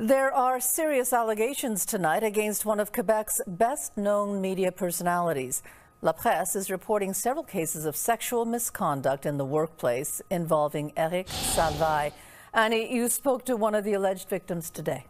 There are serious allegations tonight against one of Quebec's best-known media personalities. La Presse is reporting several cases of sexual misconduct in the workplace involving Eric Salvail. Annie, you spoke to one of the alleged victims today.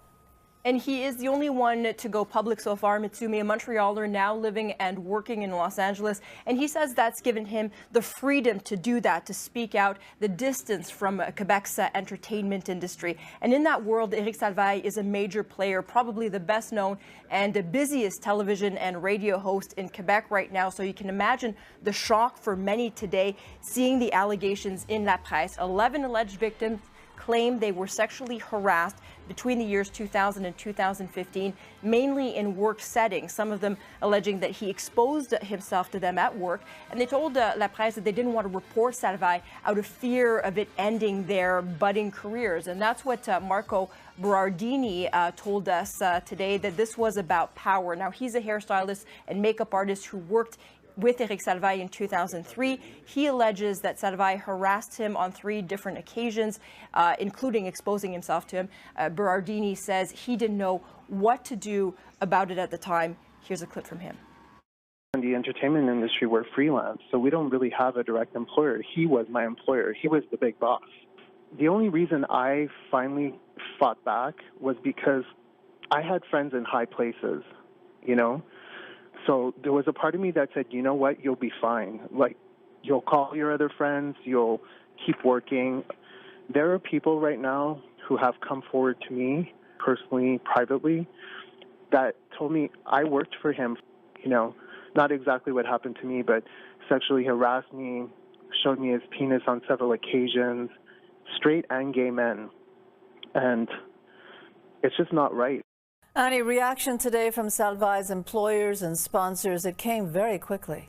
And he is the only one to go public so far. Mitsumi, a Montrealer now living and working in Los Angeles. And he says that's given him the freedom to do that, to speak out, the distance from Quebec's entertainment industry. And in that world, Eric Salvail is a major player, probably the best known and the busiest television and radio host in Quebec right now. So you can imagine the shock for many today seeing the allegations in La Presse. 11 alleged victims claim they were sexually harassed between the years 2000 and 2015, mainly in work settings, some of them alleging that he exposed himself to them at work. And they told La Presse that they didn't want to report Salvail out of fear of it ending their budding careers. And that's what Marco Berardini told us today, that this was about power. Now, he's a hairstylist and makeup artist who worked with Eric Salvail in 2003. He alleges that Salvail harassed him on 3 different occasions, including exposing himself to him. Berardini says he didn't know what to do about it at the time. Here's a clip from him. In the entertainment industry, we're freelance, so we don't really have a direct employer. He was my employer. He was the big boss. The only reason I finally fought back was because I had friends in high places, you know? So there was a part of me that said, you know what, you'll be fine. Like, you'll call your other friends, you'll keep working. There are people right now who have come forward to me personally, privately, that told me I worked for him, you know, not exactly what happened to me, but sexually harassed me, showed me his penis on several occasions, straight and gay men. And it's just not right. Any reaction today from Salvail's employers and sponsors? It came very quickly.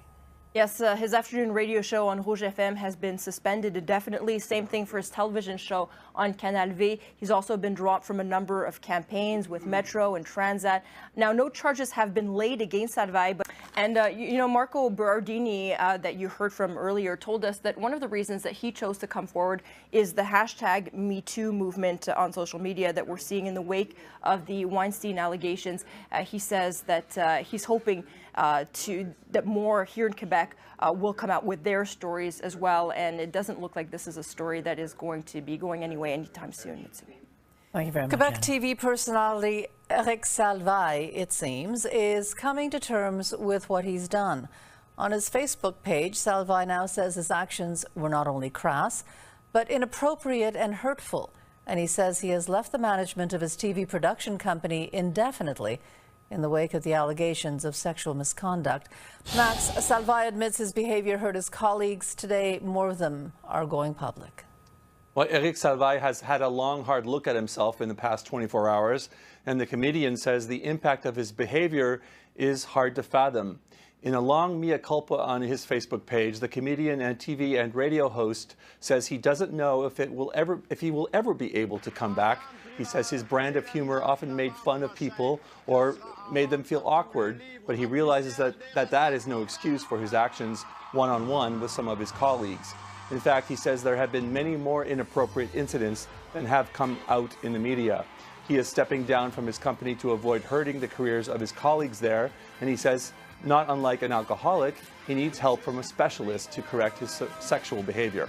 Yes, his afternoon radio show on Rouge FM has been suspended indefinitely. Same thing for his television show on Canal V. He's also been dropped from a number of campaigns with Metro and Transat. Now, no charges have been laid against Salvail. You know, Marco Berardini, that you heard from earlier, told us that one of the reasons that he chose to come forward is the hashtag #MeToo movement on social media that we're seeing in the wake of the Weinstein allegations. He says that he's hoping that more here in Quebec will come out with their stories as well, and it doesn't look like this is a story that is going to be going anyway anytime soon. Mitsumi. Thank you very much. Quebec TV personality Eric Salvail, it seems, is coming to terms with what he's done. On his Facebook page, Salvail now says his actions were not only crass, but inappropriate and hurtful. And he says he has left the management of his TV production company indefinitely in the wake of the allegations of sexual misconduct. Max, Salvail admits his behavior hurt his colleagues. Today, more of them are going public. Well, Eric Salvail has had a long, hard look at himself in the past 24 hours, and the comedian says the impact of his behavior is hard to fathom. In a long mea culpa on his Facebook page, the comedian and TV and radio host says he doesn't know if he will ever be able to come back. He says his brand of humor often made fun of people or made them feel awkward, but he realizes that is no excuse for his actions one-on-one with some of his colleagues. In fact, he says there have been many more inappropriate incidents than have come out in the media. He is stepping down from his company to avoid hurting the careers of his colleagues there, and he says, not unlike an alcoholic, he needs help from a specialist to correct his sexual behavior.